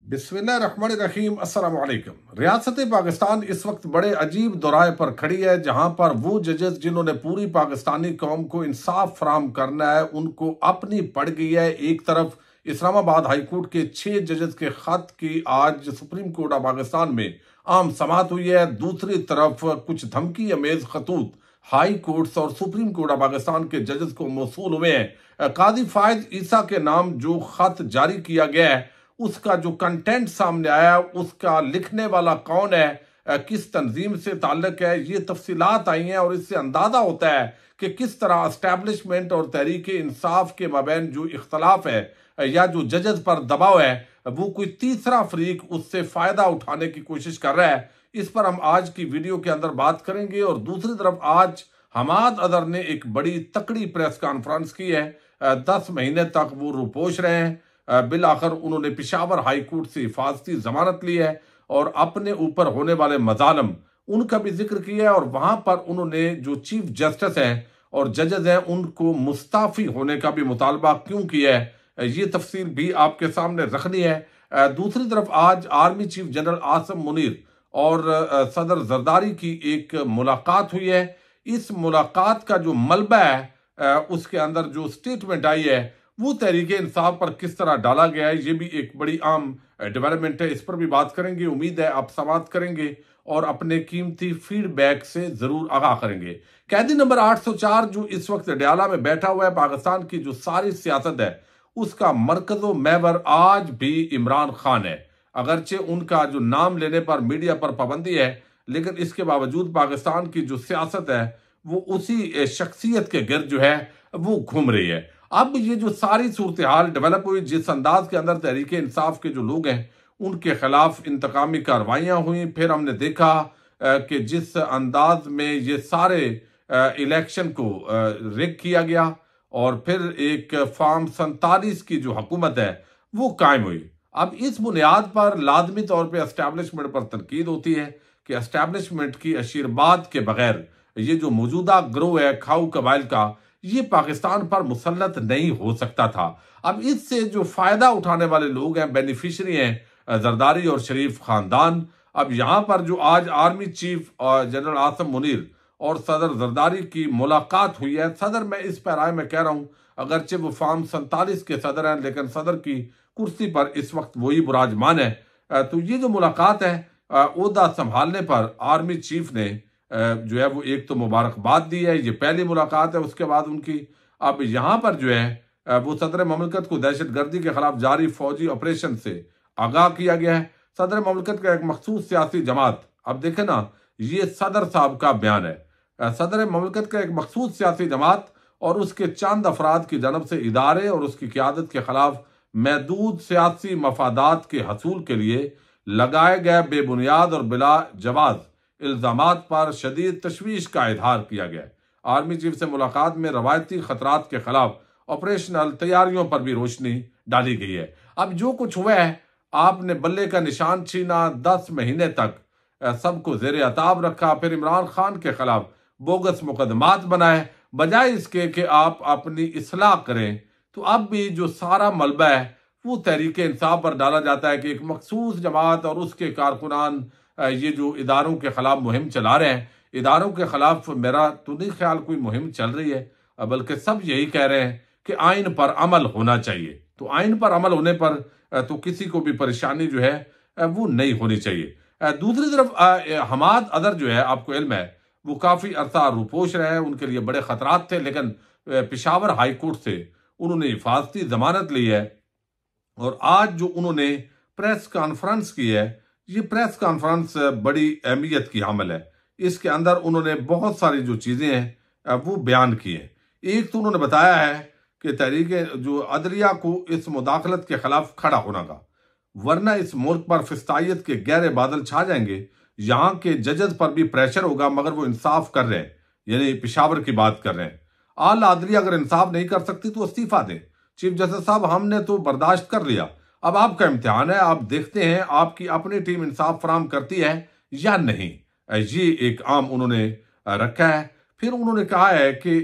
बिस्मिल्लाहिर्रहमानिर्रहीम। अस्सलाम वालेकुम। रियासत पाकिस्तान इस वक्त बड़े अजीब दौराए पर खड़ी है, जहां पर वो जजेस जिन्होंने पूरी पाकिस्तानी कौम को इंसाफ फराहम करना है, उनको अपनी पड़ गई है। एक तरफ इस्लामाबाद हाईकोर्ट के 6 जजेस के खत की आज सुप्रीम कोर्ट ऑफ पाकिस्तान में आम समाअत हुई है। दूसरी तरफ कुछ धमकी अमेज खतूत हाई कोर्ट्स और सुप्रीम कोर्ट ऑफ पाकिस्तान के जजेस को मौसूल हुए हैं। काजी फायज ईसा के नाम जो खत जारी किया गया है, उसका जो कंटेंट सामने आया, उसका लिखने वाला कौन है, किस तंजीम से ताल्लुक है, ये तफसीलात आई हैं और इससे अंदाजा होता है कि किस तरह एस्टैब्लिशमेंट और तहरीक इंसाफ के माबैन जो इख्तलाफ है या जो जजेस पर दबाव है, वो कोई तीसरा फरीक उससे फायदा उठाने की कोशिश कर रहा है। इस पर हम आज की वीडियो के अंदर बात करेंगे। और दूसरी तरफ आज हमाद अदर ने एक बड़ी तकड़ी प्रेस कॉन्फ्रेंस की है। 10 महीने तक वो रुपोश रहे हैं। बिलाखिर उन्होंने पेशावर हाई कोर्ट से हिफाजती जमानत ली है और अपने ऊपर होने वाले मजालम उनका भी जिक्र किया है। और वहां पर उन्होंने जो चीफ जस्टिस हैं और जजेस हैं, उनको मुस्ताफी होने का भी मुतालबा क्यों किया है, ये तफसील भी आपके सामने रखनी है। दूसरी तरफ आज army chief general Asim Munir और सदर जरदारी की एक मुलाकात हुई है। इस मुलाकात का जो मलबा है, उसके अंदर जो स्टेटमेंट आई है, वो तहरीक इंसाफ पर किस तरह डाला गया है, ये भी एक बड़ी आम डेवलपमेंट है। इस पर भी बात करेंगे। उम्मीद है आप समाअत करेंगे और अपने कीमती फीडबैक से जरूर आगाह करेंगे। कैदी नंबर 804 जो इस वक्त डयाला में बैठा हुआ है, पाकिस्तान की जो सारी सियासत है उसका मरकजो महवर आज भी इमरान खान है। अगरचे उनका जो नाम लेने पर मीडिया पर पाबंदी है, लेकिन इसके बावजूद पाकिस्तान की जो सियासत है वो उसी शख्सियत के गिर्द जो है वो घूम रही है। अब ये जो सारी सूरत हाल डेवलप हुई, जिस अंदाज के अंदर तहरीक इंसाफ के जो लोग हैं उनके खिलाफ इंतकामी कार्रवाइयां हुई, फिर हमने देखा कि जिस अंदाज में ये सारे इलेक्शन को रिग किया गया और फिर एक फॉर्म 47 की जो हुकूमत है वो कायम हुई। अब इस बुनियाद पर लाजमी तौर पर एस्टैब्लिशमेंट पर तनकीद होती है कि एस्टैब्लिशमेंट की आशीर्वाद के बगैर ये जो मौजूदा ग्रोह है खाऊ कबाइल का, ये पाकिस्तान पर मुसल्लत नहीं हो सकता था। अब इससे जो फायदा उठाने वाले लोग हैं, बेनिफिशरी हैं जरदारी और शरीफ खानदान। अब यहां पर जो आज army chief general Asim Munir और सदर जरदारी की मुलाकात हुई है, सदर मैं इस पैराए में कह रहा हूं, अगरचे वो फॉर्म 47 के सदर हैं, लेकिन सदर की कुर्सी पर इस वक्त वही बुराजमान है। तो ये जो मुलाकात है, ओहदा संभालने पर आर्मी चीफ ने जो है वो एक तो मुबारकबाद दी है, ये पहली मुलाकात है उसके बाद उनकी। अब यहाँ पर जो है वो सदर ममलकत को दहशत गर्दी के खिलाफ जारी फौजी ऑपरेशन से आगाह किया गया है। सदर ममलकत का एक मखसूस सियासी जमात, अब देखे ना, ये सदर साहब का बयान है। सदर ममलकत का एक मखसूस सियासी जमात और उसके चंद अफराद की जानब से इदारे और उसकी क़यादत के खिलाफ महदूद सियासी मफादात के हसूल के लिए लगाए गए बेबुनियाद और बिला जवाज इल्जामात पर शदीद तशवीश का इजहार किया गया। आर्मी चीफ से मुलाकात में रवायती खतरात के खिलाफ ऑपरेशनल तैयारियों पर भी रोशनी डाली गई है। अब जो कुछ हुआ है, आपने बल्ले का निशान छीना, 10 महीने तक सबको जेर अताब रखा, फिर इमरान खान के खिलाफ बोगस मुकदमात बनाए, बजाय इसके कि आप अपनी इस्लाह करें। तो अब भी जो सारा मलबा है वो तहरीक इंसाफ पर डाला जाता है कि एक मखसूस जमात और उसके कारकुनान ये जो इदारों के खिलाफ मुहिम चला रहे हैं। इदारों के खिलाफ मेरा तो नहीं ख्याल कोई मुहिम चल रही है, बल्कि सब यही कह रहे हैं कि आइन पर अमल होना चाहिए। तो आइन पर अमल होने पर तो किसी को भी परेशानी जो है वो नहीं होनी चाहिए। दूसरी तरफ हमाद अदर जो है, आपको इल्म है, वो काफी अरसा रुपोश रहे हैं, उनके लिए बड़े खतरात थे, लेकिन पेशावर हाई कोर्ट से उन्होंने हिफाजती जमानत ली है। और आज जो उन्होंने प्रेस कॉन्फ्रेंस की है, ये प्रेस कॉन्फ्रेंस बड़ी अहमियत की हामिल है। इसके अंदर उन्होंने बहुत सारी जो चीजें हैं वो बयान की है। एक तो उन्होंने बताया है कि तहरीक जो अदलिया को इस मुदाखलत के खिलाफ खड़ा होना का, वरना इस मुल्क पर फिस्तायत के गहरे बादल छा जाएंगे। यहाँ के जजेस पर भी प्रेशर होगा, मगर वो इंसाफ कर रहे हैं, यानी पेशावर की बात कर रहे हैं। आला अदलिया अगर इंसाफ नहीं कर सकती तो इस्तीफा दें। चीफ जस्टिस साहब, हमने तो बर्दाश्त कर लिया, अब आपका इम्तिहान है, आप देखते हैं आपकी अपनी टीम इंसाफ फराम करती है या नहीं। ये एक आम उन्होंने रखा है। फिर उन्होंने कहा है कि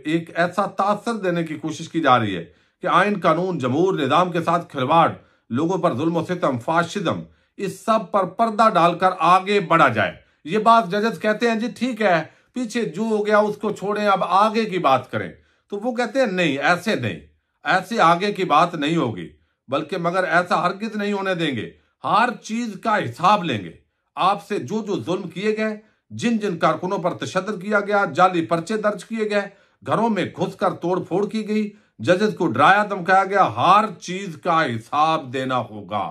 एक ऐसा तासर देने की कोशिश की जा रही है कि आइन कानून जमहूर निजाम के साथ खिलवाड़ लोगों पर जुल्म सितम, फाशिज्म, इस सब पर पर्दा डालकर आगे बढ़ा जाए। ये बात जजेस कहते हैं जी ठीक है, पीछे जो हो गया उसको छोड़ें, अब आगे की बात करें। तो वो कहते हैं नहीं, ऐसे नहीं, ऐसे आगे की बात नहीं होगी, बल्कि मगर ऐसा हरगिज नहीं होने देंगे। हर चीज का हिसाब लेंगे। आपसे जो जो जुल्म किए गए, जिन जिन कारकुनों पर तशद्दुद किया गया, जाली पर्चे दर्ज किए गए, घरों में घुसकर तोड़ फोड़ की गई, जजेस को डराया धमकाया गया, हर चीज का हिसाब देना होगा।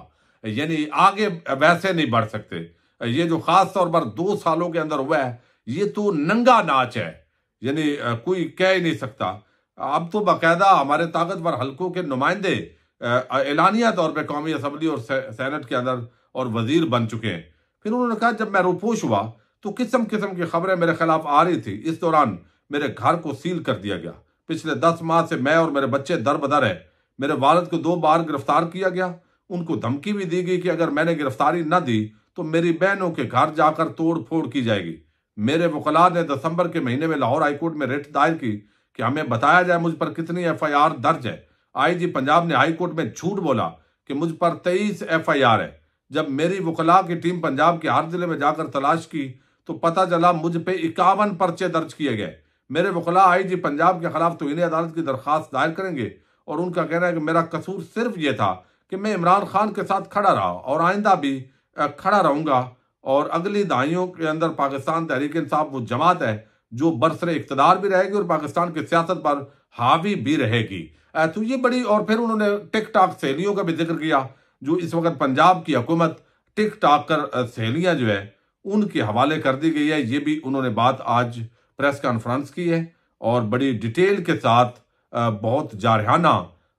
यानी आगे वैसे नहीं बढ़ सकते। ये जो खास तौर पर 2 सालों के अंदर हुआ है, ये तो नंगा नाच है, यानी कोई कह ही नहीं सकता। अब तो बाकायदा हमारे ताकतवर हलकों के नुमाइंदे एलानिया तौर पर कौमी असम्बली और सेनेट के अंदर और वजीर बन चुके हैं। फिर उन्होंने कहा जब मैं रूपोश हुआ तो किस्म किस्म की खबरें मेरे खिलाफ आ रही थी, इस दौरान मेरे घर को सील कर दिया गया। पिछले 10 माह से मैं और मेरे बच्चे दर बदर है। मेरे वालिद को 2 बार गिरफ्तार किया गया। उनको धमकी भी दी गई कि अगर मैंने गिरफ्तारी न दी तो मेरी बहनों के घर जाकर तोड़ फोड़ की जाएगी। मेरे वकला ने दिसंबर के महीने में लाहौर हाईकोर्ट में रिट दायर की कि हमें बताया जाए मुझ पर कितनी FIR दर्ज है। IG पंजाब ने हाईकोर्ट में झूठ बोला कि मुझ पर 23 FIR है। जब मेरी वकला की टीम पंजाब के हर जिले में जाकर तलाश की तो पता चला मुझ पे 51 पर्चे दर्ज किए गए। मेरे वकला IG पंजाब के खिलाफ तौहीन अदालत की दरखास्त दायर करेंगे और उनका कहना है कि मेरा कसूर सिर्फ ये था कि मैं इमरान खान के साथ खड़ा रहा और आइंदा भी खड़ा रहूंगा, और अगली दहाइयों के अंदर पाकिस्तान तहरीक इंसाफ वो जमात है जो बरसरे इख्तदार भी रहेगी और पाकिस्तान की सियासत पर हावी भी रहेगी। तो ये बड़ी, और फिर उन्होंने टिक टॉक सहेलियों का भी जिक्र किया जो इस वक्त पंजाब की हुकूमत टिक टॉक कर सहेलियां जो है उनके हवाले कर दी गई है। ये भी उन्होंने बात आज प्रेस कॉन्फ्रेंस की है और बड़ी डिटेल के साथ बहुत जारहाना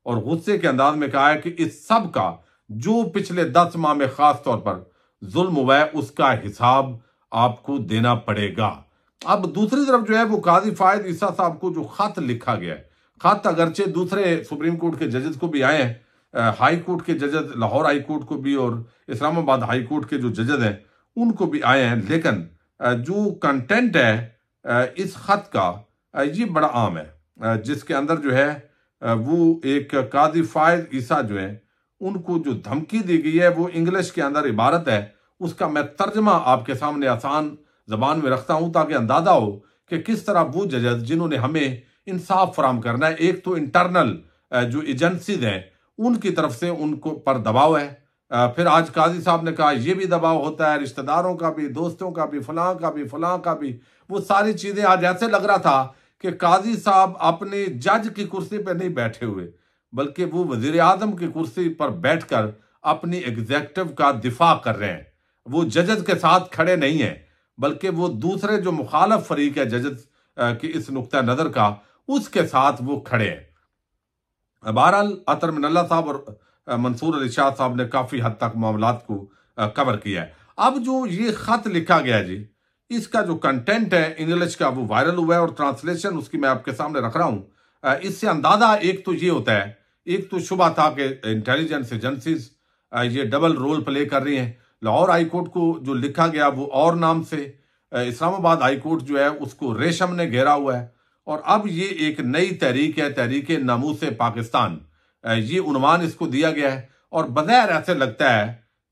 और गुस्से के अंदाज में कहा है कि इस सब का जो पिछले 10 माह में खास तौर पर जुल्म हुआ है उसका हिसाब आपको देना पड़ेगा। अब दूसरी तरफ जो है वो काजी फायद ईसा साहब को जो खत लिखा गया है, खत अगरचे दूसरे सुप्रीम कोर्ट के जजेस को भी आए हैं, हाई कोर्ट के जजेस, लाहौर हाई कोर्ट को भी और इस्लामाबाद हाई कोर्ट के जो जजेस हैं उनको भी आए हैं, लेकिन जो कंटेंट है इस खत का ये बड़ा आम है, जिसके अंदर जो है वो एक काजी फायद ईसा जो है उनको जो धमकी दी गई है वो इंग्लिश के अंदर इबारत है। उसका मैं तर्जमा आपके सामने आसान जबान में रखता हूं ताकि अंदाजा हो कि किस तरह वो जजेस जिन्होंने हमें इंसाफ फराम करना है, एक तो इंटरनल जो एजेंसीज हैं उनकी तरफ से उनको पर दबाव है, फिर आज काजी साहब ने कहा यह भी दबाव होता है, रिश्तेदारों का भी, दोस्तों का भी, फलां का भी, फलां का भी। वो सारी चीजें आज ऐसे लग रहा था कि काजी साहब अपने जज की कुर्सी पर नहीं बैठे हुए बल्कि वो वजीर आजम की कुर्सी पर बैठकर अपनी एग्जेक्टिव का दिफा कर रहे हैं। वो जजेस के साथ खड़े नहीं है बल्कि वो दूसरे जो मुखालफ फरीक है जजेस की इस नुक्ता नजर का, उसके साथ वो खड़े हैं। बहरहाल अतर मिनल्ला साहब और मंसूर अली शाह साहब ने काफी हद तक मामलात को कवर किया है। अब जो ये खत लिखा गया जी, इसका जो कंटेंट है इंग्लिश का वो वायरल हुआ है और ट्रांसलेशन उसकी मैं आपके सामने रख रहा हूं। इससे अंदाजा एक तो ये होता है, एक तो शुबा था कि इंटेलिजेंस एजेंसीज ये डबल रोल प्ले कर रही हैं। लाहौर हाई कोर्ट को जो लिखा गया वो और नाम से, इस्लामाबाद हाई कोर्ट जो है उसको रेशम ने घेरा हुआ है, और अब ये एक नई तहरीक है, तहरीक नामूस पाकिस्तान, ये उन्वान इसको दिया गया है। और बगैर ऐसे लगता है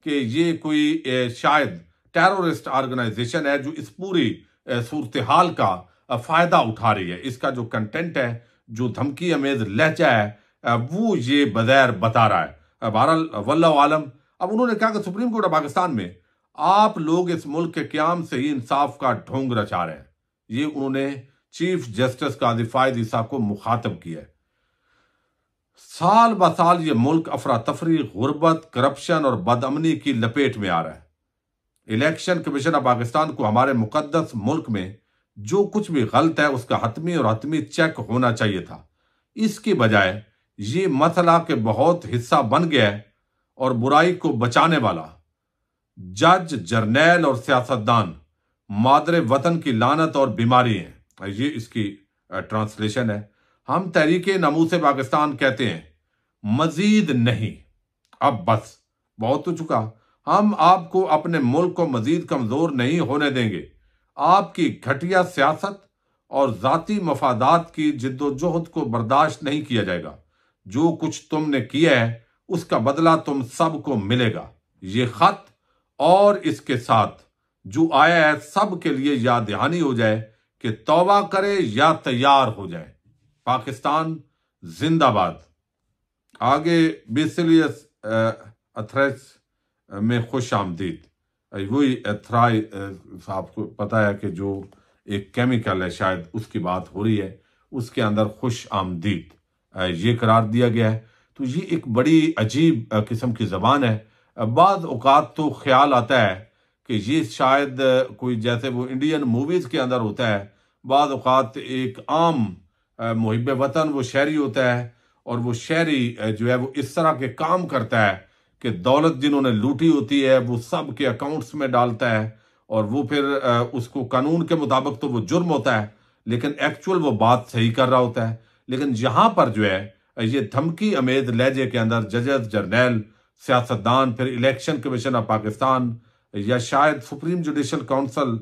कि ये कोई शायद टेररिस्ट ऑर्गेनाइजेशन है जो इस पूरी सूरत हाल का फायदा उठा रही है। इसका जो कंटेंट है, जो धमकी अमेज लहजा है, वो ये बगैर बता रहा है। बहरहाल वल्लाहु आलम। अब उन्होंने कहा कि सुप्रीम कोर्ट ऑफ पाकिस्तान में आप लोग इस मुल्क के क्याम से ही इंसाफ का ढोंग रचा रहे हैं। ये उन्होंने चीफ जस्टिस काजी फायद ईसा को मुखातब किया है। साल ब साल ये मुल्क अफरा तफरी, गुर्बत, करप्शन और बदअमनी की लपेट में आ रहा है। इलेक्शन कमीशन ऑफ पाकिस्तान को हमारे मुकद्दस मुल्क में जो कुछ भी गलत है उसका हतमी और हतमी चेक होना चाहिए था। इसकी बजाय ये मसला के बहुत हिस्सा बन गया है और बुराई को बचाने वाला जज, जर्नैल और सियासतदान मादरे वतन की लानत और बीमारी है। ये इसकी ट्रांसलेशन है। हम तहरीक नामूस पाकिस्तान कहते हैं मजीद नहीं, अब बस बहुत हो चुका। हम आपको अपने मुल्क को मजीद कमजोर नहीं होने देंगे। आपकी घटिया सियासत और जाती मफादात की जिद्दोजहद को बर्दाश्त नहीं किया जाएगा। जो कुछ तुमने किया है उसका बदला तुम सबको मिलेगा। ये खत और इसके साथ जो आया है सब के लिए याद दहानी हो जाए कि तौबा करे या तैयार हो जाए। पाकिस्तान जिंदाबाद। आगे बेसिलियस एथ्राइस में खुश आमदीद। वही एथ्राई आपको पता है कि जो एक केमिकल है शायद उसकी बात हो रही है, उसके अंदर खुश आमदीद ये करार दिया गया है। तो ये एक बड़ी अजीब किस्म की ज़बान है। बाद औकात तो ख्याल आता है कि ये शायद कोई जैसे वो इंडियन मूवीज़ के अंदर होता है, बाद औकात एक आम मुहिब वतन वो शहरी होता है और वो शहरी जो है वो इस तरह के काम करता है कि दौलत जिन्होंने लूटी होती है वो सब के अकाउंट्स में डालता है और वो फिर उसको कानून के मुताबिक तो वो जुर्म होता है, लेकिन एक्चुअल वो बात सही कर रहा होता है। लेकिन यहाँ पर जो है ये धमकी अमेज लहजे के अंदर जजेस, जर्नैल, सियासतदान, फिर इलेक्शन कमीशन ऑफ पाकिस्तान या शायद सुप्रीम जुडिशल काउंसिल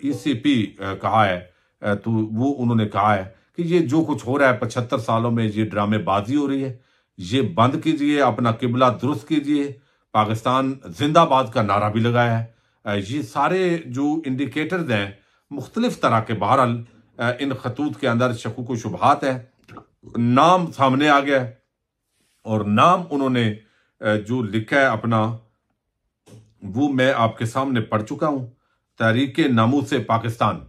ECP कहा है, तो वो उन्होंने कहा है कि ये जो कुछ हो रहा है 75 सालों में ये ड्रामेबाजी हो रही है, ये बंद कीजिए, अपना किबला दुरुस्त कीजिए। पाकिस्तान जिंदाबाद का नारा भी लगाया है। ये सारे जो इंडिकेटर्स हैं मुख्तलिफ तरह के, बहरहाल इन खतूत के अंदर शकूक व शुबहात है। नाम सामने आ गया है और नाम उन्होंने जो लिखा है अपना वो मैं आपके सामने पढ़ चुका हूं। तहरीक नामूस पाकिस्तान।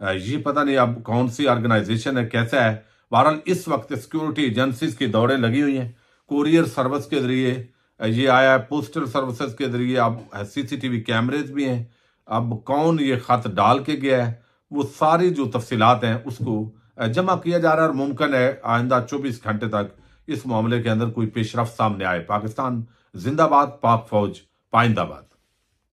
ये पता नहीं अब कौन सी ऑर्गेनाइजेशन है, कैसा है। बहरहाल इस वक्त सिक्योरिटी एजेंसीज की दौड़ें लगी हुई हैं, कोरियर सर्विस के जरिए ये आया है, पोस्टल सर्विसेज के जरिए, अब CCTV कैमरेज भी हैं। अब कौन ये खत डाल के गया है वो सारी जो तफसीलात हैं उसको जमा किया जा रहा है और मुमकिन है आइंदा 24 घंटे तक इस मामले के अंदर कोई पेशरफ सामने आए। पाकिस्तान जिंदाबाद, पाक फौज पाइंदाबाद।